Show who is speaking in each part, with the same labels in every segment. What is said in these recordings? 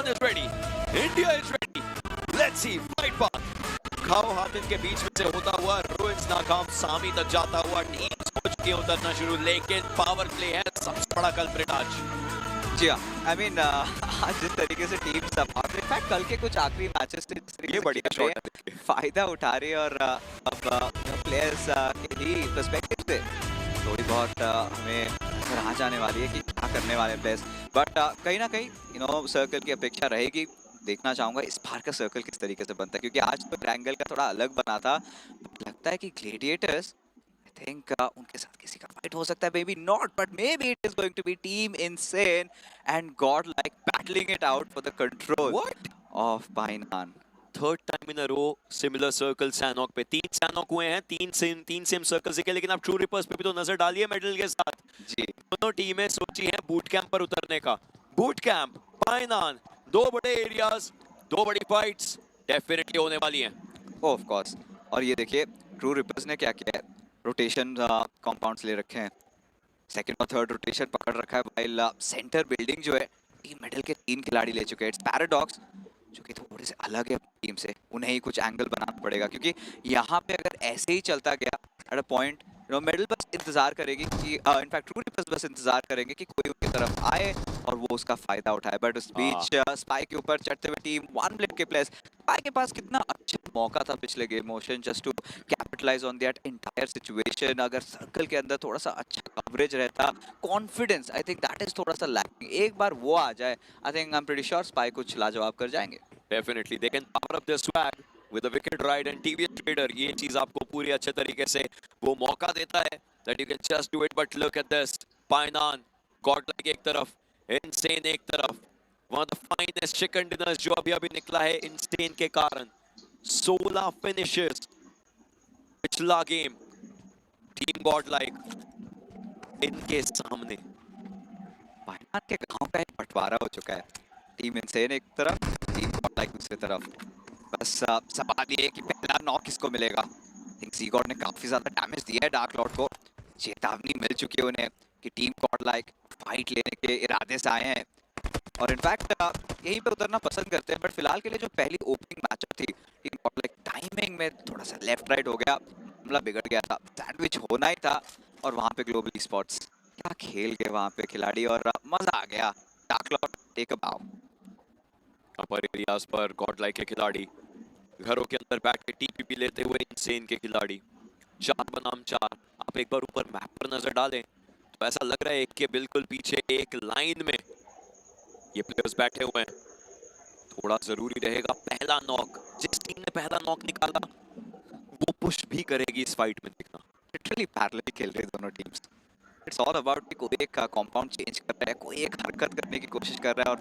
Speaker 1: Pakistan is ready. India is ready. Let's see fight path. खाओ हातिम के बीच में से होता हुआ रोहित नाकाम सामी तक जाता हुआ टीम सोच के उतरना शुरू, लेकिन पावर प्ले है सबसे बड़ा कल्प्रिट आज।
Speaker 2: जी हाँ, आई मीन आज जिस तरीके से टीम सब इनफैक्ट कल के कुछ आखिरी मैचेस थे जिस तरीके
Speaker 1: ये बढ़िया शॉट है,
Speaker 2: फायदा उठा रहे और अब प्लेयर्स के ही पर्सपेक्टिव से थोड़ी बहुत हमें नजर आ जाने वाली है कि क्या करने वाले प्लेयर्स। बट कहीं ना कहीं सर्कल की अपेक्षा रहेगी। देखना चाहूंगा इस बार का सर्कल किस तरीके से बनता है, क्योंकि आज तो ट्रायंगल का थोड़ा अलग बना था। लगता है कि ग्लेडिएटर्स आई थिंक उनके साथ किसी का फाइट हो सकता है, maybe not but maybe it is going to be team insane and godlike battling it out for the control of Pai Nan.
Speaker 1: Third time in a row similar circle Sanhok पे। 3 सैनॉक हुए हैं, 3 same circle से के, लेकिन आप true reapers पे भी तो नजर डालिए मेडल के साथ
Speaker 2: जी।
Speaker 1: दोनों टीमें सोची हैं बूट कैंप पर उतरने का। बूट कैंप, बाइनान, 2 बड़े एरियाज, 2 बड़ी फाइट्स डेफिनेटली होने वाली हैं।
Speaker 2: Of course. और ये देखिए ट्रू रिपर्स ने क्या किया है, रोटेशन कंपाउंड्स ले रखे हैं, सेकंड और थर्ड रोटेशन पकड़ रखा है, व्हाइल सेंटर बिल्डिंग जो है टीम मेडल के 3 खिलाड़ी ले चुके हैं। इट्स पैराडॉक्स जो कि थोड़े से अलग है टीम से, उन्हें ही कुछ एंगल बनाना पड़ेगा, क्योंकि यहाँ पे अगर ऐसे ही चलता गया एट अ पॉइंट मेडल बस इंतजार करेगी कि इनफैक्ट ट्रू रिपर्स बस इंतजार करेंगे कि कोई उनकी तरफ आए और वो उसका फायदा उठाए। बट उस बीच स्पाइक के ऊपर चढ़ते हुए टीम 1 ब्लेड के प्लेयर्स, स्पाइक के पास कितना अच्छा मौका था पिछले game motion just to capitalize on that entire situation. अगर सर्कल के अंदर थोड़ा सा अच्छा कवरेज रहता, confidence, I think that is थोड़ा सा लैकिंग। एक बार वो आ जाए I think I am pretty sure Spike कुछ लाजवाब कर जाएंगे।
Speaker 1: Definitely they can power up their swag with a wicket ride and TVS trader. ये चीज आपको पूरी अच्छे तरीके से वो मौका देता है that you can just do it. But look at this, Pai Nan Godlike एक तरफ, इनसेन एक तरफ, one of the finest chicken dinners जो अभी अभी निकला है इनसेन के कारण। 16 फिनिशेस पिछला गेम, टीम गॉडलाइक इनके सामने।
Speaker 2: बाइनान के गांव का एक बंटवारा हो चुका है, टीम इनसेन एक तरफ, टीम गॉडलाइक दूसरी तरफ। बस सवाल ये है कि पहला नॉक किसको मिलेगा। थिंक ज़ीगॉड ने काफी ज्यादा डैमेज दिया है डार्क लॉर्ड को, चेतावनी मिल चुकी है उन्हें कि टीम गॉडलाइक फाइट लेने के इरादे से आए हैं और इनफैक्ट यहीं पे उतरना पसंद करते हैं। बट फिलहाल के लिए जो पहली ओपनिंग मैचअप थी, टीम गॉडलाइक टाइमिंग में थोड़ा सा लेफ्ट राइट हो गया, हमला बिगड़ गया था, सैंडविच होना ही था। और वहां पे ग्लोबल स्पॉट्स क्या खेल गए वहां पे खिलाड़ी और मजा आ गया। डार्क लॉर्ड टेक अ बाउ।
Speaker 1: अपर एरियाज पर गॉडलाइक के खिलाड़ी, घरों के अंदर बैठ के टीपीपी लेते हुए इनसेन के खिलाड़ी, 4 बनाम 4। आप एक बार ऊपर मैप पर नजर डालें तो ऐसा लग रहा है एक के बिल्कुल पीछे एक लाइन में ये प्लेयर्स बैठे हुए हैं। थोड़ा जरूरी रहेगा पहला नॉक, जिस टीम ने पहला नॉक निकाला वो पुश भी करेगी इस फाइट में। देखना
Speaker 2: लिटरली पैरेलल खेल रही दोनों टीम्स। इट्स ऑल अबाउट कि कोई एक कंपाउंड चेंज कर रहा है, कोई एक हरकत करने की कोशिश कर रहा है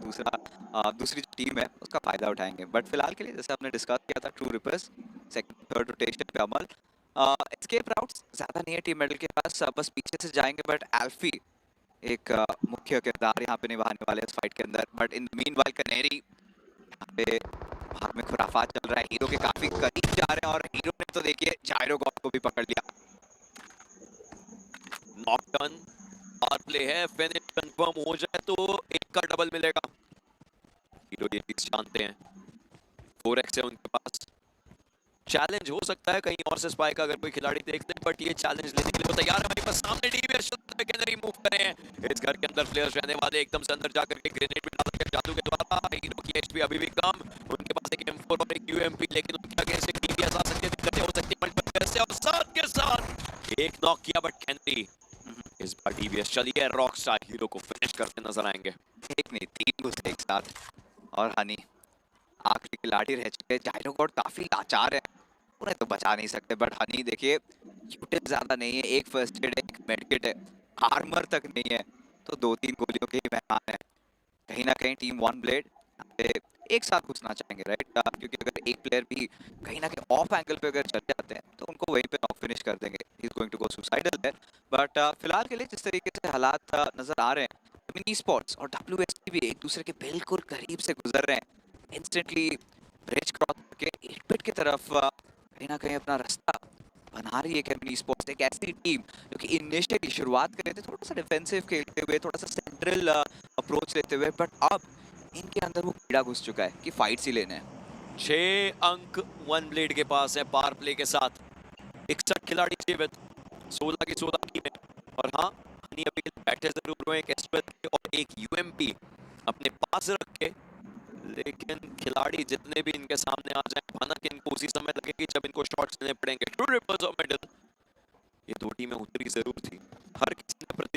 Speaker 2: और दूसरी जो टीम है उसका फायदा उठाएंगे। बट फिलहाल के लिए जैसे आपने डिस्कस किया था, true reapers second third rotation पे अमल, एस्केप राउट्स ज्यादा नहीं है टीम मेडल के पास, बस पीछे से जाएंगे। बट एल्फी एक मुख्य किरदार यहाँ पे निभाने वाले इस फाइट के अंदर। बट इन द मीनवाइल कनेरी यहाँ पे भाग में खुराफात चल रहा है, हीरो के काफी करीब जा रहे हैं और हीरो ने तो देखिए जायरो गॉड को भी पकड़ लिया।
Speaker 1: नॉकडन पावर प्ले है, फिनिश कंफर्म हो जाए तो एक का डबल मिलेगा। हीरो ये चीज जानते हैं, 4x है उनके पास। चैलेंज हो सकता है कहीं और से स्पाइक अगर कोई खिलाड़ी देखते हैं, बट ये चैलेंज लेने के लिए तो तैयार है हमारे पास। सामने डीवीएस कैनरी मूव कर रहे हैं, इस घर के अंदर प्लेयर्स रहने वाले एकदम से अंदर जाकर के ग्रेनेड भी डाल के जादू के द्वारा। हीरो की एचपी अभी भी कम, उनके पास एक M4 और एक यूएमपी, लेकिन उनके आगे से डीवीएस आ सकते हैं, दिक्कतें हो सकती हैं मल्टीप्लेयर से। और साथ के साथ एक नॉक किया, बट कैनरी इस बार डीवीएस चली है, रॉकस्टार हीरो को फिनिश करते नजर आएंगे।
Speaker 2: एक नहीं 3 घुसे एक साथ। और हनी आखिरी खिलाड़ी रह चुके हैं, जायरो गॉड काफी लाचार है, उन्हें तो बचा नहीं सकते। बट हनी देखिए यूटिल ज्यादा नहीं है, एक फर्स्ट एड है, एक मेडकिट है, आर्मर तक नहीं है, तो 2-3 गोलियों के ही मेहमान है। कहीं ना कहीं टीम 1 ब्लेड एक साथ घुसना चाहेंगे राइट, क्योंकि अगर एक प्लेयर भी कहीं ना कहीं ऑफ एंगल पे अगर चल जाते हैं तो उनको वहीं पे नॉक फिनिश कर देंगे। He is going to go suicidal है। बट फिलहाल के लिए जिस तरीके से हालात नजर आ रहे हैं, मिनी स्पॉट्स और WST भी एक दूसरे के बिल्कुल करीब से गुजर रहे हैं। इंस्टेंटली ब्रिज क्रॉस करके 8 की तरफ कहीं ना कहीं अपना रास्ता बना रही है कैमनी स्पोर्ट्स। एक ऐसी टीम जो कि इनिशियली शुरुआत कर रहे थे थोड़ा सा डिफेंसिव खेलते हुए, थोड़ा सा सेंट्रल अप्रोच लेते हुए, बट अब इनके अंदर वो कीड़ा घुस चुका है कि फाइट्स ही लेने हैं।
Speaker 1: 6 अंक वन ब्लेड के पास है पावर प्ले के साथ। 61 खिलाड़ी जीवित, 16 की 16 टीमें। और हाँ, हनी अभी बैठे जरूर हुए एक एसपीएल के और एक यूएमपी अपने पास रख के, लेकिन खिलाड़ी जितने भी इनके सामने आ जाए, भनक इनको उसी समय लगेगी जब इनको शॉट्स लेने पड़ेंगे। ट्रू रिपर्स ऑफ मेडल, ये दो टीमें उतरी जरूर थी। हर किसी ने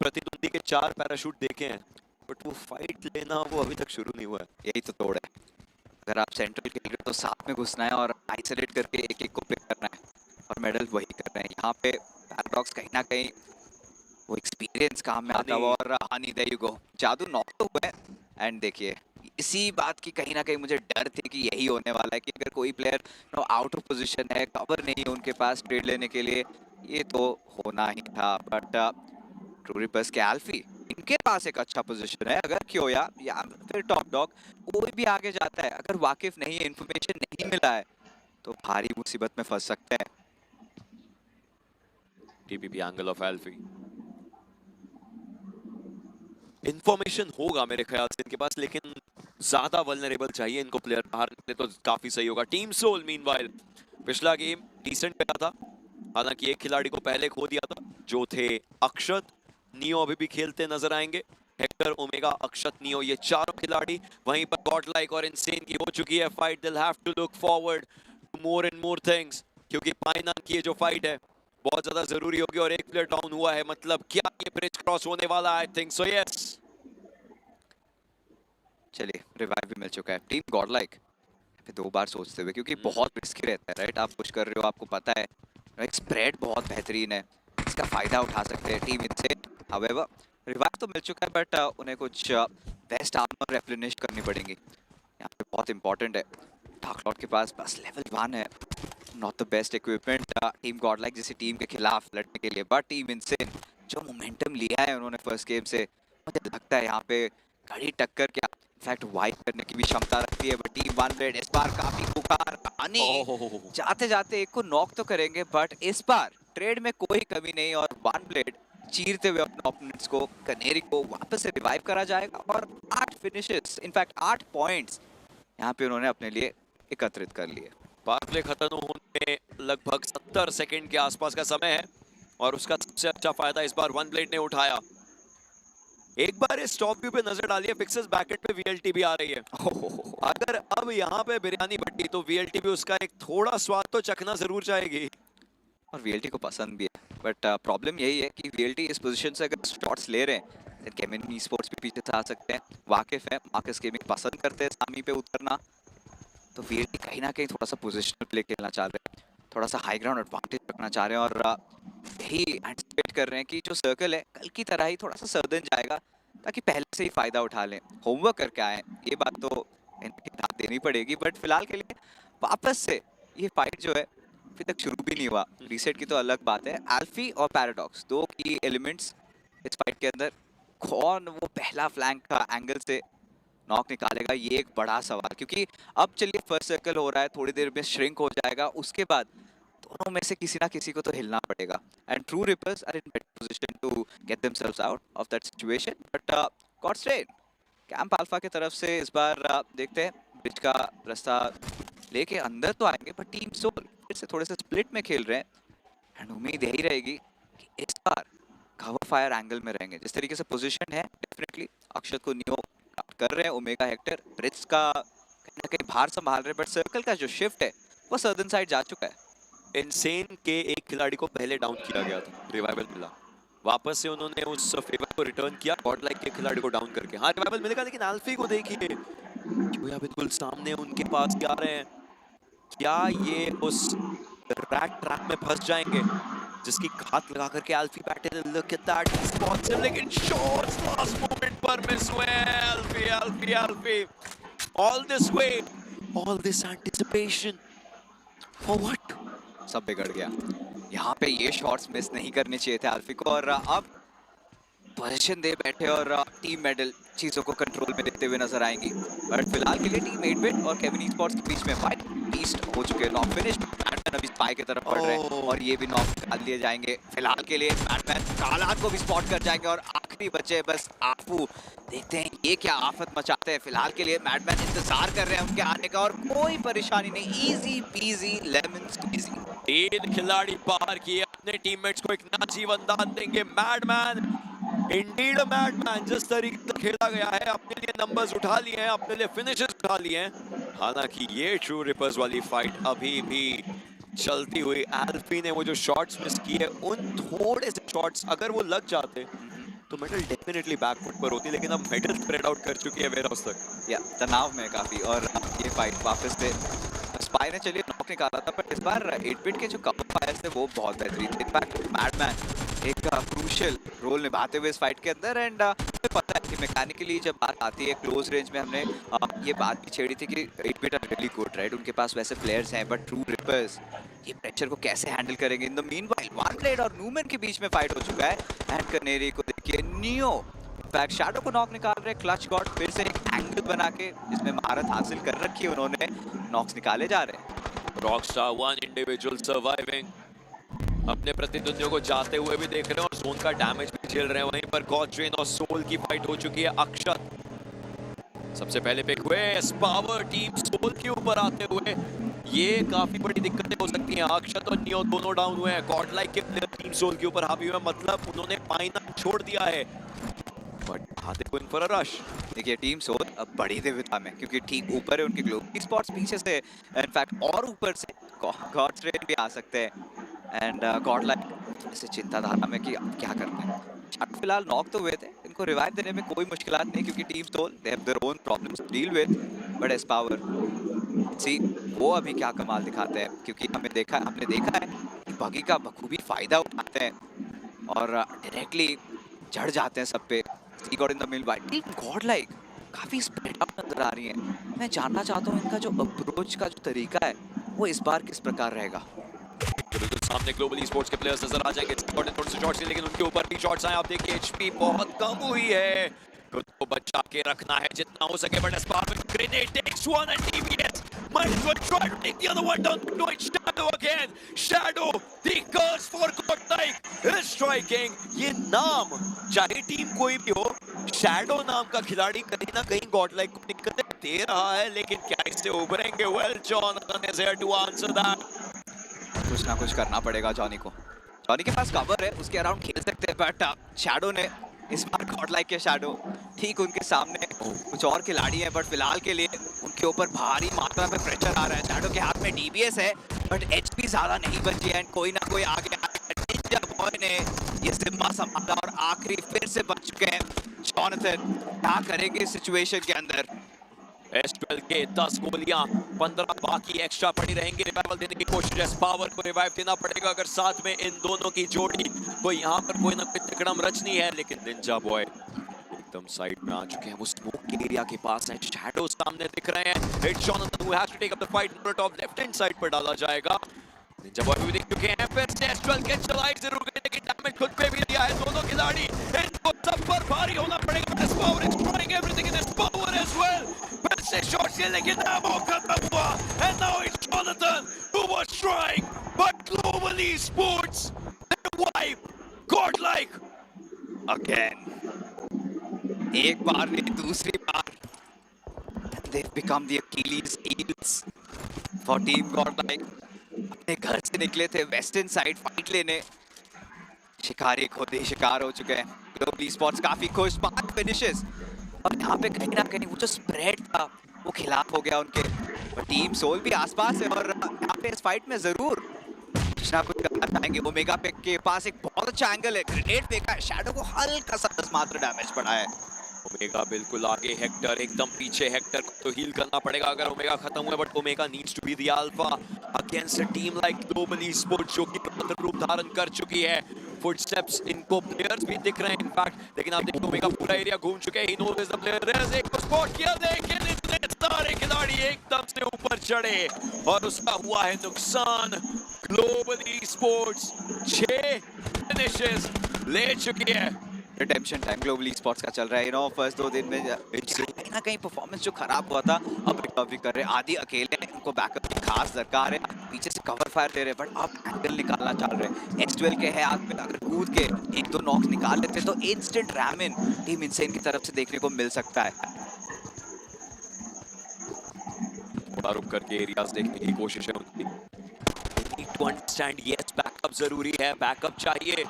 Speaker 1: प्रतिद्वंदी के 4 पैराशूट देखे हैं, बट वो फाइट लेना वो अभी तक शुरू नहीं हुआ है।
Speaker 2: यही तो तोड़ है। अगर आप सेंट्रल खेल रहे हो तो साथ में घुसना है और आइसोलेट करके एक एक को प्ले करना है, और मेडल वही कर रहे हैं यहाँ पे। पैराडॉक्स कहीं ना कहीं वो एक्सपीरियंस काम में आता हुआ, और हनी देयर यू गो, जादू नॉक तो हुआ है। एंड देखिए, इसी बात की कहीं ना कहीं मुझे डर थी कि यही होने वाला है कि अगर कोई प्लेयर आउट ऑफ पोजीशन है, कवर नहीं है उनके पास ट्रेड लेने के लिए, ये तो होना ही था। बट ट्रू रिपर्स के एल्फी, इनके पास एक अच्छा पोजीशन है। अगर क्योया या फिर टॉप डॉग कोई भी आगे जाता है, अगर वाकिफ नहीं है, इन्फॉर्मेशन नहीं मिला है, तो भारी मुसीबत में फंस सकते हैं।
Speaker 1: टीपीपी एंगल ऑफ एल्फी, इंफॉर्मेशन होगा मेरे ख्याल से इनके पास, लेकिन ज्यादा वल्नरेबल चाहिए इनको प्लेयर बाहर निकले तो काफी सही होगा। टीम सोल मीनवाइल पिछला गेम डिसेंट पे था, हालांकि एक खिलाड़ी को पहले खो दिया था जो थे अक्षत। नियो अभी भी खेलते नजर आएंगे, हेक्टर, ओमेगा, अक्षत, नियो, ये चारों खिलाड़ी। वहीं पर गॉडलाइक और इनसेन की हो चुकी है fight. They'll have to look forward to more and more things, क्योंकि पाइना की ये जो फाइट है बहुत ज्यादा जरूरी होगी। और एक प्लेयर डाउन हुआ है, मतलब क्या ये ब्रिज क्रॉस होने वाला? I think so, yes.
Speaker 2: चलिए, रिवाइव भी मिल चुका है। टीम गॉडलाइक पे 2 बार सोचते हुए, क्योंकि बहुत रिस्की रहता है, राइट? आप पुश कर रहे हो, आपको पता है एक स्प्रेड बहुत बेहतरीन है, इसका फायदा उठा सकते हैं टीम इनसे। हावेवर रिवाइव तो मिल चुका है, बट उन्हें कुछ बेस्ट आर्मर रेप्लेनिश करनी पड़ेंगी, यहाँ पे बहुत इंपॉर्टेंट है। डार्क लॉर्ड के पास बस लेवल 1 है, not the best equipment team Godlike जैसी टीम के खिलाफ लड़ने के लिए। बट टीम इनसे जो मोमेंटम लिया है उन्होंने फर्स्ट गेम से, मुझे लगता है यहाँ पे कड़ी टक्कर क्या, इनफैक्ट वाइप करने की भी क्षमता रखती है। बट टीम 1 इस बार काफी पुकार, जाते जाते एक को नॉक तो करेंगे, बट इस बार ट्रेड में कोई कमी नहीं, और 1 ब्लेड चीरते हुए अपने ओपोनेंट्स को, कनेरी को वापस से रिवाइव करा जाएगा। और 8 फिनिशेस, इनफैक्ट 8 पॉइंट्स यहाँ पे उन्होंने अपने लिए एकत्रित कर लिए।
Speaker 1: पावर प्ले खत्म होने में लगभग 70 सेकंड के आसपास का समय है, और उसका सबसे अच्छा फायदा इस बार 1 ब्लेड ने उठाया। एक बार इस टॉप व्यू पे नजर डालिए, पिक्सेस ब्रैकेट पे वीएलटी भी आ रही है। अगर अब यहाँ पे बिरयानी भट्टी, तो वीएलटी भी उसका एक थोड़ा स्वाद तो चखना जरूर चाहेगी,
Speaker 2: और वीएलटी को पसंद भी है। बट प्रॉब्लम यही है कि वीएलटी इस पोजीशन से अगर शॉट्स ले रहे हैं, then केविन ई स्पोर्ट्स भी पीछे से आ सकते हैं। वाकिफ है, मार्कस गेमिंग पसंद करते हैं सामी पे उतरना, तो वीएलटी कहीं ना कहीं थोड़ा सा पोजिशनल प्ले खेलना चाह रहे हैं, थोड़ा सा हाई ग्राउंड एडवांटेज रखना चाह रहे हैं, और यही एंटिसिपेट कर रहे हैं कि जो सर्कल है कल की तरह ही थोड़ा सा सर्दन जाएगा, ताकि पहले से ही फायदा उठा लें, होमवर्क करके आए। ये बात तो इनकी दाद देनी पड़ेगी। बट फिलहाल के लिए वापस से ये फाइट जो है अभी तक शुरू भी नहीं हुआ, रीसेट की तो अलग बात है। एल्फी और पैराडॉक्स 2 की एलिमेंट्स इस फाइट के अंदर, कौन वो पहला फ्लैंक का एंगल से नॉक निकालेगा, ये एक बड़ा सवाल। क्योंकि अब चलिए फर्स्ट सर्कल हो रहा है, थोड़ी देर में श्रिंक हो जाएगा, उसके बाद दोनों में से किसी ना किसी को तो हिलना पड़ेगा। And true rippers are in better position to get themselves out of that situation. But gods reign camp alpha की तरफ से इस बार देखते हैं, ब्रिज का रास्ता लेके अंदर तो आएंगे, पर टीम सोल फिर से थोड़े से स्प्लिट में खेल रहे हैं। एंड उम्मीद यही रहेगी कि इस बार कवर फायर एंगल में रहेंगे। जिस तरीके से पोजीशन है, डेफिनेटली अक्षत को नियो कर रहे हैं, ओमेगा हेक्टर ब्रिज का कहीं ना कहीं बाहर संभाल रहे हैं, बट सर्कल का जो शिफ्ट है वो सर्दन साइड जा चुका है।
Speaker 1: इनसेन के एक खिलाड़ी को पहले डाउन किया गया था, रिवाइवल मिला, वापस से उन्होंने उस फेवर को रिटर्न किया गॉडलाइक के खिलाड़ी को डाउन करके। हाँ, रिवाइवल मिलेगा, लेकिन एल्फी को देखिए, क्यों बिल्कुल सामने उनके पास जा रहे हैं। क्या ये उस रैट ट्रैप में फंस जाएंगे जिसकी घात लगा करके एल्फी बैठे थे? लुक एट दैट रिस्पॉन्सिव, लेकिन शॉट्स लास्ट मोमेंट पर मिस हुए। एल्फी एल्फी एल्फी, all this wait, all this anticipation, for what?
Speaker 2: सब बिगड़ गया। यहाँ पे ये शॉट्स मिस नहीं करने चाहिए थे एल्फी को, और अब पोजीशन दे बैठे और टीम मेडल चीजों को कंट्रोल में लेते हुए नजर आएंगी। बट फिलहाल के लिए टीम 8-बिट और केविन ई-स्पोर्ट्स के बीच में फाइट बीस्ट हो चुके हैं। नॉक फिनिश, बैटमैन अभी स्पाई की तरफ बढ़ रहे हैं, और ये भी नॉक निकाल लिए जाएंगे। फिलहाल के लिए बैटमैन काला को भी स्पॉट कर जाएंगे, और आखिरी बचे बस आफू। देखते हैं ये क्या आफत मचाते हैं। फिलहाल के लिए मैडमैन इंतजार कर रहे हैं उनके आने का और कोई परेशानी नहीं, इजी पीजी लेमन स्क्वीजी।
Speaker 1: 3 खिलाड़ी बाहर किए, अपने टीममेट्स को एक नया जीवन दान देंगे। मैडमैन, इंडीड मैडमैन, जिस तरीके से खेला गया है, अपने लिए नंबर्स उठा लिए हैं, अपने लिए फिनिशेस उठा लिए हैं। हालांकि ये ट्रू रिपर्स वाली फाइट अभी भी चलती हुई। एल्फी ने वो जो शॉट्स मिस किए, उन थोड़े से शॉट्स अगर वो लग जाते तो मेडल डेफिनेटली बैकफुट पर होती, लेकिन अब मेडल स्प्रेड आउट कर चुकी है वेयरहाउस तक।
Speaker 2: या तनाव में काफी। और ये फाइट वापस से स्पाई ने चलिए नॉक निकाला था, पर इस बार 8-बिट के जो कवर फायर थे वो बहुत बेहतरीन थे। इनफैक्ट मैडमैन एक क्रूशियल रोल निभाते हुए इस फाइट के अंदर। एंड मुझे पता है कि मैकेनिकली जब बात आती है क्लोज रेंज में, हमने ये बात भी छेड़ी थी कि 8-बिट आर रियली गुड, राइट? उनके पास वैसे प्लेयर्स हैं, बट ट्रू रिपर्स ये प्रेशर को कैसे हैंडल करेंगे? इन द मीनवाइल वन ब्लेड और न्यूमैन के बीच में फाइट हो चुका है। एंड कनेरी को देखिए, नियो इनफैक्ट शैडो को नॉक निकाल रहे। क्लच गॉड फिर से एक एंगल बना के जिसमें महारत हासिल कर रखी है उन्होंने, नॉक्स निकाले जा रहे हैं।
Speaker 1: रॉकस्टार वन इंडिविजुअल सर्वाइविंग, अपने प्रतिद्वंदियों को जाते हुए भी देख रहे हैं और जोन का डैमेज भी झेल रहे हैं। वहीं पर गॉड्रेन और सोल की फाइट हो चुकी है। अक्षत सबसे पहले पिक हुए, पावर टीम सोल के ऊपर आते हुए ये काफी बड़ी दिक्कतें हो सकती हैं। अक्षत और नियो दोनों डाउन हुए हैं। गॉड लाइक के प्लेयर टीम सोल के ऊपर हावी हुए, मतलब उन्होंने पाइना छोड़ दिया है। बट आते गोइंग फॉर अ रश।
Speaker 2: देखिए टीम सोल अब बड़ी दुविधा में, क्योंकि ठीक ऊपर है उनके ग्लोबल स्पॉट्स, पीछे से इनफैक्ट और ऊपर से गॉड्स रेन भी आ सकते हैं। एंड गॉड लाइक इसे चिंताधारा में कि अब क्या करना है। शायद फिलहाल नॉक तो हुए थे, इनको रिवाइव देने में कोई मुश्किलात नहीं, क्योंकि team soul they have their own problems to deal with. But as power see वो अभी क्या कमाल दिखाते हैं, क्योंकि हमने देखा है कि बगी का बखूबी फायदा उठाते हैं और डायरेक्टली चढ़ जाते हैं सब पे। He got in the middle by team God like काफी स्प्रेड आउट नजर आ रही है। मैं जानना चाहता हूँ इनका जो अप्रोच का जो तरीका है वो इस बार किस प्रकार रहेगा।
Speaker 1: बिल्कुल सामने ग्लोबल स्पोर्ट्स के प्लेयर्स नजर आ जाएंगे। थोड़े से शॉट्स, लेकिन उनके ऊपर भी शॉट्स आए। आप देखिए एचपी बहुत कम हुई है, खुद को बचा के रखना है जितना हो सके। बट स्पार में grenade takes one and TVS might as well try to take the other one down. No, it's Shadow again. Shadow, the curse for Godlike is striking. ये नाम चाहे टीम कोई भी हो, शैडो नाम का खिलाड़ी कहीं ना कहीं गॉडलाइक को दिक्कतें दे रहा है, लेकिन क्या इससे उभरेंगे? Well, Jonathan is here to answer that.
Speaker 2: कुछ ना कुछ करना पड़ेगा जॉनी को। जॉनी के पास कवर है, उसके अराउंड खेल सकते हैं, बट शैडो ने इस बार गॉडलाइक के शैडो ठीक उनके सामने कुछ और खिलाड़ी हैं, बट फिलहाल के लिए उनके ऊपर भारी मात्रा में प्रेशर आ रहा है। शैडो के हाथ में डीबीएस है, बट एचपी ज्यादा नहीं बची है। एंड कोई ना कोई आगे निंजा बॉय ने ये जिम्मा संभाला और आखिरी फिर से बच चुके हैं जॉनथन। क्या करेंगे इस सिचुएशन के अंदर?
Speaker 1: S12 के 10 गोलियां, 15 बाकी एक्स्ट्रा पड़ी रहेंगी। रिवाइवल देने की कोशिश है, पावर को रिवाइव देना पड़ेगा अगर साथ में इन दोनों की जोड़ी कोई यहाँ पर कोई ना कोई तिकड़म रचनी है। लेकिन निंजा बॉय एकदम साइड में आ चुके हैं, वो स्मोक के एरिया के पास है। शैडो सामने दिख रहे हैं। It's Jonathan who has to take up the fight. Molotov left hand side पर डाला जाएगा। निंजा बॉय भी दिख चुके हैं, फिर से S12 के चलाई जरूर गए, लेकिन डैमेज खुद पे भी दिया है दोनों खिलाड़ी। इनको सब पर भारी होना पड़ेगा। This power is trying everything in this power as well. फिर से शॉट्स ये, लेकिन एमो खत्म हुआ। And now it's Jonathan who was trying, but global sports they wipe godlike
Speaker 2: again. एक बार नहीं, दूसरी बार they've become the Achilles heels for team Godlike। अपने घर से निकले थे वेस्टर्न साइड फाइट लेने, शिकारी खुद ही शिकार हो चुके हैं। ग्लोबल स्पोर्ट्स काफी खुश, 5 फिनिशेस, और यहाँ पे कहीं ना कहीं वो जो स्प्रेड था वो खिलाफ हो गया उनके। और टीम सोल भी आसपास है और यहाँ पे इस फाइट में जरूर कुछ ना कुछ करना चाहेंगे। ओमेगा पे के पास एक बहुत अच्छा एंगल है, ग्रेनेड फेंका है, शैडो को हल्का सा 10 मात्र डैमेज पड़ा है।
Speaker 1: ओमेगा बिल्कुल आगे, हेक्टर एकदम पीछे। हेक्टर को तो हील करना पड़ेगा अगर ओमेगा खत्म हुआ, but omega needs to be the alpha against a team like global sports जो कि प्रबल रूप धारण कर चुकी है। फुटस्टेप्स इनको प्लेयर्स भी दिख रहे हैं इनफैक्ट, लेकिन आप देखिए ओमेगा पूरा एरिया घूम चुके हैं। ही नोज द प्लेयर, एक को स्पॉट किया, लेकिन इतने सारे खिलाड़ी एकदम से ऊपर चढ़े और उसका हुआ है नुकसान। ग्लोबल स्पोर्ट्स 6 फिनिशेस ले चुकी है।
Speaker 2: रिडेम्पशन टाइम ग्लोबल स्पोर्ट्स का चल रहा है। यू नो फर्स्ट 2 दिन में कहीं ना कहीं परफॉर्मेंस जो खराब हुआ था अब रिकवरी कर रहे हैं। आदि अकेले हैं, उनको बैकअप की खास दरकार है। पीछे से कवर फायर दे रहे हैं, बट अब एंगल निकालना चाह रहे हैं। S12 के है आग में, अगर कूद के 1-2 नॉक्स निकाल लेते तो इंस्टेंट रैमिन टीम इनसेन की तरफ से देखने को मिल सकता है।
Speaker 1: थोड़ा रुक करके एरियाज देखने की कोशिश है उनकी। Need to understand, yes backup जरूरी है, बैकअप चाहिए,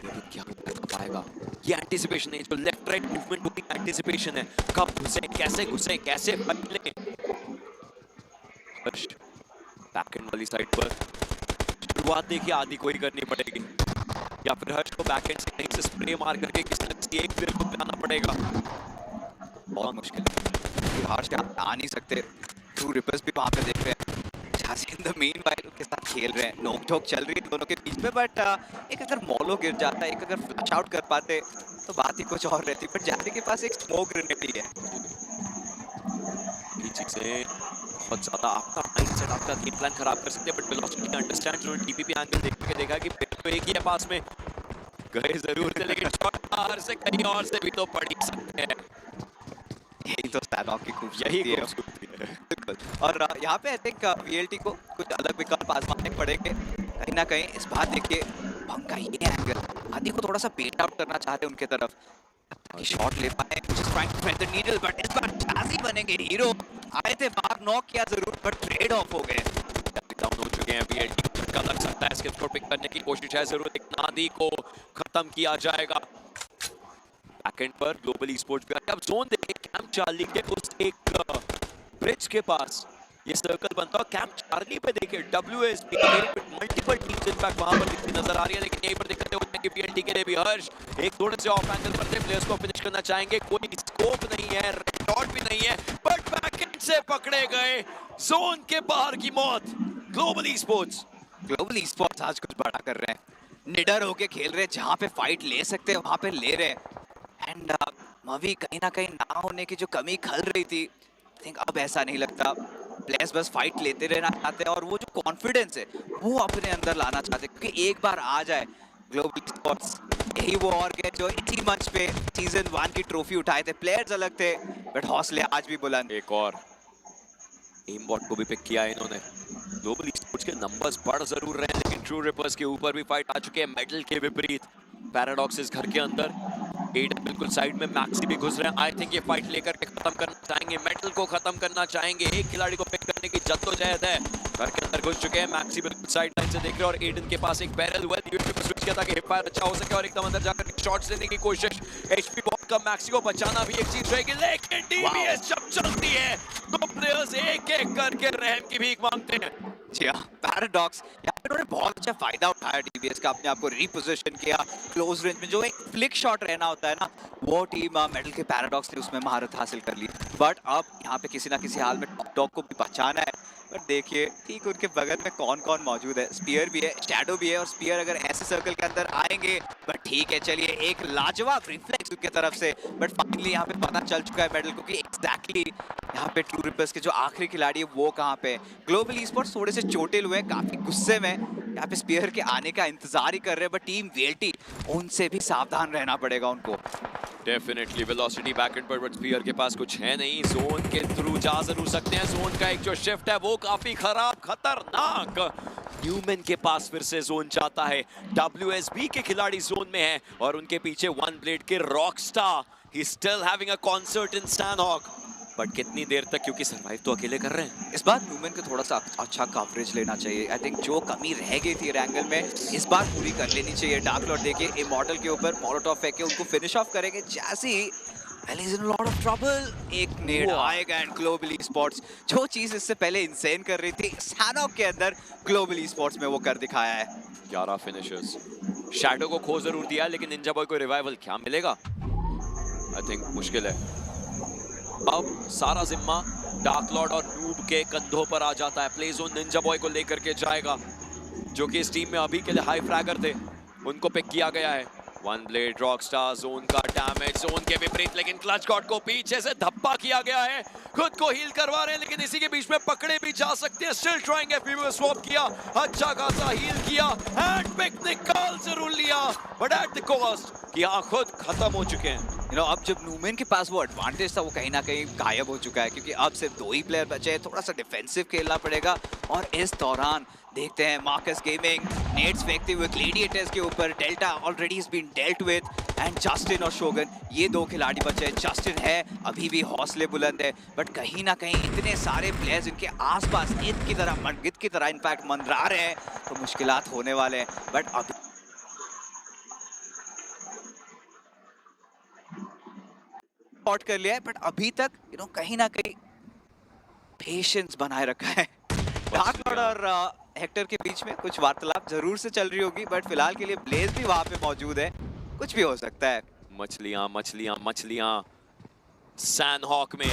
Speaker 1: लेकिन क्या बैकअप आएगा? ये एंटिसिपेशन है, जो लेफ्ट राइट मूवमेंट होती है एंटिसिपेशन है, कब घुसे, कैसे बदले। हर्ष बैकएंड वाली साइड पर शुरुआत देखिए आधी कोई करनी पड़ेगी, या फिर हर्ष को बैकएंड से कहीं से स्प्रे मार करके किसी न किसी एक प्लेयर को पिलाना पड़ेगा।
Speaker 2: बहुत मुश्किल है, हर्ष आ नहीं सकते। ट्रू रिपर्स भी वहां पे देख रहे हैं, इन द मीन वाइल उनके साथ खेल रहे हैं, नोक झोंक चल रही है दोनों के बीच में, बट एक अगर मॉलो गिर जाता, एक अगर फ्लैश आउट कर पाते तो बात ही कुछ और रहती, बट जाते के पास एक स्मोक ग्रेनेड ही है।
Speaker 1: ये चीजें बहुत ज्यादा आपका माइंडसेट, आपका गेम प्लान खराब कर सकते हैं, बट वेलोसिटी अंडरस्टैंड, उन्होंने टीपीपी एंगल देख के देखा कि पेड़ तो एक ही है पास में, गए जरूर थे लेकिन शॉट बाहर से कहीं और से भी तो पड़ ही सकते हैं।
Speaker 2: यही तो सैनॉक की खूबसूरती
Speaker 1: यही
Speaker 2: है।
Speaker 1: खूबसूरती है।
Speaker 2: बिल्कुल, और यहाँ पे आई थिंक VLT को कुछ अलग विकल्प आजमाने पड़ेंगे कहीं ना कहीं। इस बार देखिए भंग का ये एंगल, आदि को थोड़ा सा बेट आउट करना चाहते हैं उनके तरफ ताकि शॉट ले पाए, just trying to thread the needle, but इस बार चासी बनेंगे हीरो। आए थे बाहर, नॉक किया जरूर, बट ट्रेड ऑफ हो गए,
Speaker 1: डाउन हो चुके हैं। VLT को झटका लग सकता है, इसके स्कोर पिक करने की कोशिश है जरूर, एक नादी को खत्म किया जाएगा। बैकएंड पर ग्लोबल ई-स्पोर्ट्स भी अब जोन देखिए, कैंप चार्ली के उस एक ब्रिज के पास ये सर्कल बनता है। कैंप चार्ली पे देखिए WSB मल्टीपल टीम्स इनफैक्ट वहां पर दिखती नजर आ रही है, लेकिन यहीं पर दिक्कतें होती हैं कि VLT के लिए भी हर्ष एक थोड़े से ऑफ एंगल पर प्लेयर्स को फिनिश करना चाहेंगे, कोई स्कोप नहीं है, रेड डॉट भी नहीं है, बट बैकएंड से पकड़े गए, जोन के बाहर की मौत। ग्लोबल ई-स्पोर्ट्स
Speaker 2: आज कुछ बड़ा कर रहे हैं, निडर होके खेल रहे हैं, जहाँ पे फाइट ले सकते हैं वहां पे ले रहे हैं। एंड मवी कहीं ना कहीं ना होने की जो कमी खल रही थी, आई थिंक अब ऐसा नहीं लगता। प्लेयर्स बस फाइट लेते रहना चाहते हैं और वो जो कॉन्फिडेंस है वो अपने अंदर लाना चाहते हैं, क्योंकि एक बार आ जाए ग्लोबल ई-स्पोर्ट्स, यही वो और गए जो इसी मंच पे सीजन 1 की ट्रॉफी उठाए थे। प्लेयर्स अलग थे बट हौसले आज भी बुलंद।
Speaker 1: एक और एमबॉट को भी पिक किया है इन्होंने। ग्लोबल ई-स्पोर्ट्स के नंबर्स बढ़ जरूर रहे हैं, लेकिन ट्रू रिपर्स के ऊपर भी फाइट आ चुके हैं। मेडल के विपरीत पैराडॉक्स इस घर के अंदर, एड बिल्कुल साइड में, मैक्सी भी घुस रहे हैं। आई थिंक ये फाइट लेकर के खत्म करना चाहेंगे, मेडल को खत्म करना चाहेंगे, एक खिलाड़ी को पिक करने की जद्दोजहद है। घर के अंदर घुस चुके हैं, मैक्सी बिल्कुल साइड लाइन से देख रहे हैं, और एडन के पास एक बैरल हुआ है, स्विच किया ताकि हिप फायर अच्छा हो सके और एकदम अंदर जाकर शॉट्स लेने की कोशिश। एचपी बहुत कम, मैक्सी को बचाना भी एक चीज रहेगी, लेकिन डीबीएस जब चलती है तो प्लेयर्स एक एक करके रहम की भीख मांगते हैं।
Speaker 2: जी हाँ, पैराडॉक्स यहाँ पे उन्होंने बहुत अच्छा फायदा उठाया डीबीएस का, अपने आप को रिपोजिशन किया क्लोज रेंज में, जो एक फ्लिक शॉट रहना होता है ना, वो टीम मेडल के पैराडॉक्स ने उसमें महारत हासिल कर ली। बट अब यहाँ पे किसी ना किसी हाल में टॉप डॉग को भी बचाना है। बट देखिए ठीक उनके बगल में कौन कौन मौजूद है, स्पीयर भी है, शैडो भी है, और स्पीयर अगर ऐसे सर्कल के अंदर आएंगे, बट ठीक है चलिए, एक लाजवाब रिफ्लेक्स उनके तरफ से। बट फाइनली यहाँ पे पता चल चुका है मेडल को कि एग्जैक्टली यहाँ पे ट्रू रिपर्स के जो आखिरी खिलाड़ी है वो कहाँ पे। ग्लोबल ई-स्पोर्ट्स थोड़े से चोटिल हुए, काफी गुस्से में यहाँ पे स्पीयर के आने का इंतजार ही कर रहे हैं, बट टीम VLT उनसे भी सावधान रहना पड़ेगा उनको।
Speaker 1: डेफिनेटली वेलोसिटी बैकएंड पर, बट स्पीयर के पास कुछ है नहीं, जोन के थ्रू जा जरूर सकते हैं। जोन का एक जो शिफ्ट है वो काफी खराब, खतरनाक। न्यूमैन के पास फिर से जोन जाता है, WSB के खिलाड़ी जोन में है, और उनके पीछे वन ब्लेड के Rockstar, he still having a concert in Sanhok, but कितनी देर तक, क्योंकि सर्वाइव तो अकेले कर रहे हैं।
Speaker 2: इस बार न्यूमैन को थोड़ा सा अच्छा कवरेज लेना चाहिए। आई थिंक जो कमी रह गई थी रैंगल में, इस बार पूरी कर लेनी चाहिए। डार्क लॉर्ड देखिए इमॉर्टल के ऊपर मोलोटॉव फेंक के उनको फिनिश ऑफ करेंगे, जैसे is in lot of trouble, एक नेड आएगा एंड ग्लोबल ई-स्पोर्ट्स जो चीज इससे पहले इंसेन कर रही थी सैनहॉक के अंदर, ग्लोबल ई-स्पोर्ट्स में वो कर दिखाया है।
Speaker 1: 11 फिनिशर्स, शैडो को खो जरूर दिया, लेकिन निंजा बॉय को रिवाइवल क्या मिलेगा? आई थिंक मुश्किल है। अब सारा जिम्मा डार्क लॉर्ड और नूब के कंधों पर आ जाता है। प्ले जोन निंजा बॉय को लेकर के जाएगा, जो कि इस टीम में अभी के लिए हाई फ्रैगर थे, उनको पिक किया गया है। वन ब्लेड रॉकस्टार, जोन का डैमेज जोन के विपरीत, लेकिन क्लच गॉड को पीछे से धप्पा किया गया है, खुद को हील करवा रहे हैं, लेकिन इसी के बीच में पकड़े भी जा सकते हैं। स्टिल ट्राइंग, एफपी में स्वैप किया, अच्छा खासा हील किया, हैंड पिक निकाल जरूर लिया, बट एट द कॉस्ट कि हाँ खुद खत्म हो चुके हैं।
Speaker 2: अब जब न्यूमैन के पास वो एडवांटेज था वो कहीं ना कहीं गायब हो चुका है, क्योंकि अब सिर्फ 2 ही प्लेयर बचे हैं, थोड़ा सा डिफेंसिव खेलना पड़ेगा। और इस दौरान देखते हैं मार्कस गेमिंग नेट्स फेंकते हुए ग्लेडिएटर्स के ऊपर। Delta already is been dealt with and Justin और शोगन, ये 2 खिलाड़ी बचे हैं। जस्टिन है अभी भी हौसले बुलंद है, बट कहीं ना कहीं इतने सारे प्लेयर्स इनके आसपास गिद्ध की तरह इनफैक्ट मंडरा रहे हैं, तो मुश्किलात होने वाले हैं। बट अभी स्पॉट कर लिया है, बट अभी तक कहीं ना कहीं पेशेंस बनाए रखा है। डार्क लॉर्ड और हेक्टर के बीच में कुछ वार्तालाप जरूर से चल रही होगी, बट फिलहाल के लिए ब्लेज भी वहां पे मौजूद है, कुछ भी हो सकता है।
Speaker 1: मछलियां मछलियां मछलियां सैनहॉक में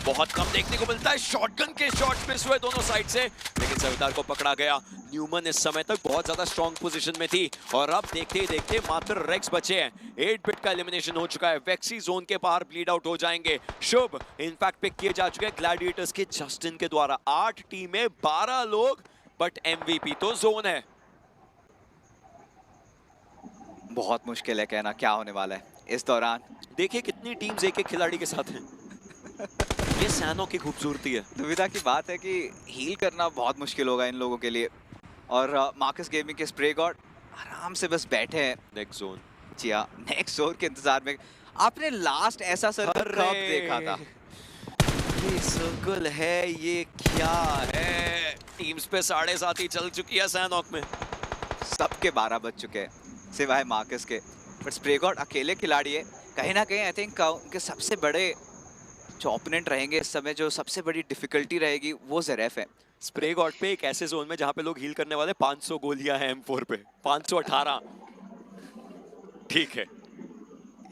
Speaker 1: बहुत कम देखने को मिलता है। शॉटगन के शॉट्स मिस हुए दोनों साइड से, लेकिन सवितार को पकड़ा गया। न्यूमन इस समय तक बहुत ज्यादा स्ट्रॉन्ग पोजीशन में थी, और अब देखते ही देखते मात्र रेक्स बचे हैं। 8 बिट का एलिमिनेशन हो चुका है, वेक्सी जोन के बाहर ब्लीड आउट हो जाएंगे। शुभ इनफैक्ट पिक किए जा चुके हैं ग्लैडिएटर्स के जस्टिन के द्वारा। 8 टीमें 12 लोग, बट एमवीपी तो जोन है।
Speaker 2: बहुत मुश्किल है कहना क्या होने वाला है इस दौरान।
Speaker 1: देखिए कितनी टीम्स एक एक खिलाड़ी के साथ हैं। ये सैनहॉक की खूबसूरती है।
Speaker 2: दुविधा की बात है कि हील करना बहुत मुश्किल होगा इन लोगों के लिए, और मार्कस गेमिंग के स्प्रे गॉड आराम से बस बैठे हैं
Speaker 1: नेक्स्ट जोन।
Speaker 2: जी हाँ, नेक्स्ट जोन के इंतजार में। आपने लास्ट ऐसा सर्कल कब देखा था?
Speaker 1: ये सर्कल है, ये क्या है? टीम्स पे 7:30 ही चल चुकी है सैनहॉक में।
Speaker 2: सबके 12 बज चुके हैं सिवाय मार्कस के, पर स्प्रे गॉड अकेले खिलाड़ी है। कहीं ना कहीं आई थिंक उनके सबसे बड़े जो ओपोनेंट रहेंगे इस समय, जो सबसे बड़ी डिफिकल्टी रहेगी वो ज़ेरेफ है।
Speaker 1: स्प्रे गॉड पे एक ऐसे जोन में जहां पे लोग हील करने वाले 500 गोलियां हैं M4 पे, 518। ठीक है,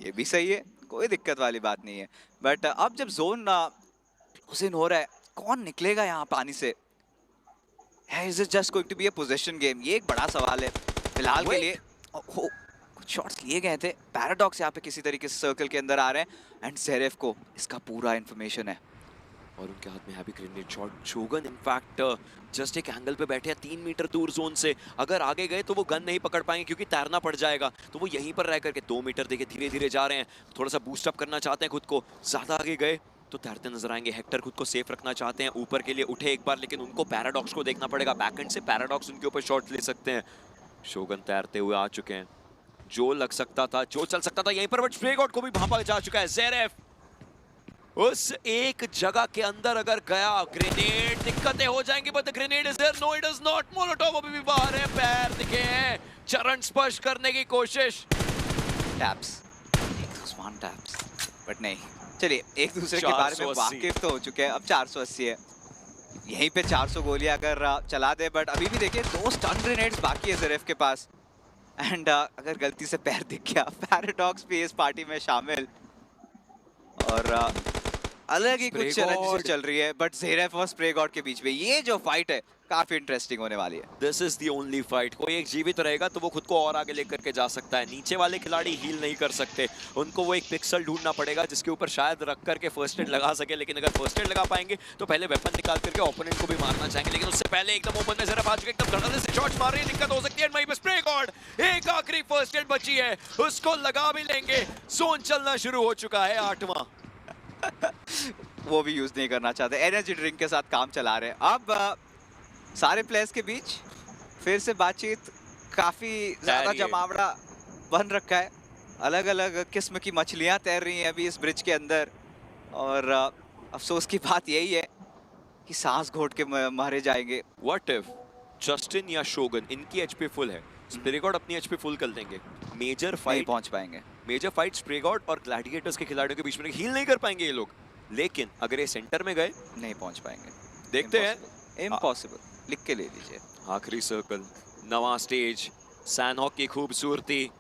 Speaker 2: ये भी सही है, कोई दिक्कत वाली बात नहीं है। बट अब जब जोन क्लोज इन हो रहा है, कौन निकलेगा यहाँ पानी से? Is it just going to be a position game? ये एक बड़ा सवाल है फिलहाल के लिए। कुछ शॉट्स लिए गए थे, पैराडॉक्स यहाँ पे किसी तरीके से सर्कल के अंदर आ रहे हैं, एंड ज़ेरेफ को इसका पूरा इन्फॉर्मेशन है।
Speaker 1: और उनके हाथ में heavy grenade shot. Shogun in fact just एक एंगल पे बैठे हैं 3 मीटर दूर जोन से। अगर आगे गए तो वो गन नहीं पकड़ पाएंगे क्योंकि तैरना पड़ जाएगा, तो वो यहीं पर रह करके 2 मीटर देखे धीरे धीरे जा रहे हैं। थोड़ा सा बूस्ट अप करना चाहते हैं खुद को, ज्यादा आगे गए तो तैरते नजर आएंगे। हेक्टर खुद को सेफ रखना चाहते हैं, ऊपर के लिए उठे एक बार, लेकिन उनको पैराडॉक्स को देखना पड़ेगा। बैकएंड से पैराडॉक्स उनके ऊपर शॉट ले सकते हैं। शोगन तैरते हुए आ चुके हैं, जो लग सकता था, जो चल सकता था यहीं पर, बट स्प्रे गॉड को भी भांपा जा चुका है। ज़ेरेफ उस एक जगह के अंदर अगर गया, ग्रेनेड दिक्कतें हो जाएंगी, but the grenade is there. No it is not. Molotov अभी भी बाहर है, पैर दिखे हैं, चरण स्पर्श करने की कोशिश।
Speaker 2: टैप्स, उस्मान टैप्स, बट नहीं। चलिए, एक दूसरे के बारे में वाकिफ तो हो चुके हैं। अब 480 है, यहीं पे 400 गोलियां अगर चला दे, बट अभी भी देखिए 2 स्टन ग्रेनेड्स बाकी है ज़ेरेफ के पास। एंड अगर गलती से पैर दिख गया, पैराडॉक्स भी इस पार्टी में शामिल, और अलग ही कुछ चैलेंजेस चल रही है। बट ज़ेरेफ और स्प्रे गॉड के बीच में ये जो फाइट है काफी इंटरेस्टिंग होने वाली है।
Speaker 1: This is the only fight. कोई एक जीवित रहेगा तो वो खुद को और आगे लेकर के जा सकता है। नीचे वाले खिलाड़ी हील नहीं कर सकते, उनको वो एक पिक्सल ढूंढना पड़ेगा जिसके ऊपर शायद रख करके फर्स्ट एड लगा सके। लेकिन अगर फर्स्ट एड लगा पाएंगे तो पहले वेपन निकाल करके ओपोनेंट को भी मारना चाहेंगे, लेकिन उससे पहले एकदम ओपन में ज़ेरेफ आ चुके, एकदम धड़ल्ले से शॉट्स मार रही है, दिक्कत हो सकती है। वहीं पे स्प्रे गॉड, एक आखिरी फर्स्ट एड बची है, उसको लगा भी लेंगे। जोन चलना शुरू हो चुका है 8वां।
Speaker 2: वो भी यूज नहीं करना चाहते, एनर्जी ड्रिंक के साथ काम चला रहे हैं। अब सारे प्लेयर्स के बीच फिर से बातचीत, काफी ज्यादा जमावड़ा बन रखा है। अलग अलग किस्म की मछलियां तैर रही हैं अभी इस ब्रिज के अंदर, और अफसोस की बात यही है कि सांस घोट के मारे जाएंगे।
Speaker 1: व्हाट इफ जस्टिन या शोगन, इनकी एचपी फुल है, स्प्रे गॉड अपनी एचपी फुल कर देंगे, मेजर फाइट
Speaker 2: नहीं पहुंच पाएंगे।
Speaker 1: मेजर फाइट स्प्रे गॉड और ग्लैडिएटर्स के खिलाड़ियों के बीच में हील नहीं कर पाएंगे ये लोग। लेकिन अगर ये सेंटर में गए
Speaker 2: नहीं पहुंच पाएंगे,
Speaker 1: देखते हैं।
Speaker 2: इम्पॉसिबल, लिख के ले लीजिए।
Speaker 1: आखिरी सर्कल, नवा स्टेज, सैनहॉक की खूबसूरती।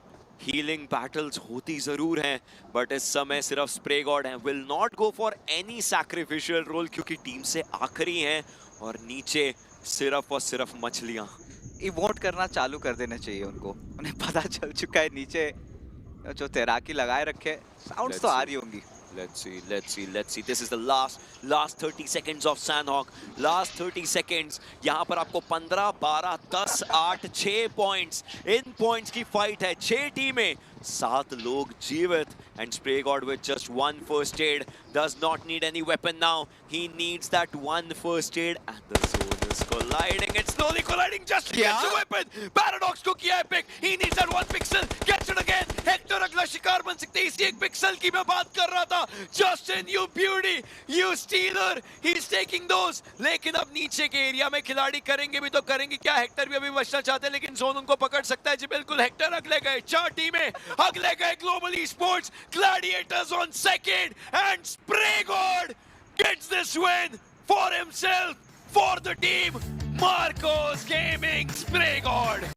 Speaker 1: हीलिंग बैटल्स होती जरूर हैं, बट इस समय सिर्फ स्प्रे गॉड हैं, will not go for any sacrificial role क्योंकि टीम से आखिरी हैं, और नीचे सिर्फ और सिर्फ मछलियां।
Speaker 2: इमोट करना चालू कर देना चाहिए उनको, उन्हें पता चल चुका है नीचे जो तैराकी लगाए रखे, साउंड्स तो आ रही होंगी।
Speaker 1: Let's see. This is the last 30 seconds of Sandhawk. Last 30 seconds. यहाँ पर आपको 15, 12, 10, 8, 6 पॉइंट्स, इन पॉइंट्स की फाइट है। 6 टीमें 7 लोग जीवित, and Spray God with just 1 first aid does not need any weapon now. He needs that 1 first aid, and the zone is colliding. It's slowly colliding just to get the weapon. Paradox को किया है pick. He needs that 1 pixel. Gets it again. Hector अगला शिकार बन सकते हैं. इसी 1 pixel की मैं बात कर रहा था. Justin, you beauty, you stealer. He's taking those. लेकिन अब नीचे के एरिया में खिलाड़ी करेंगे भी तो करेंगे क्या? हेक्टर भी अभी बचना चाहते हैं, लेकिन जोन उनको पकड़ सकता है जी बिल्कुल. हेक्टर अगले गए, 4 टीमें अगले गए. Global esports gladiators on second, and Spray God gets this win for himself, for the team. Marcos Gaming, Spray God.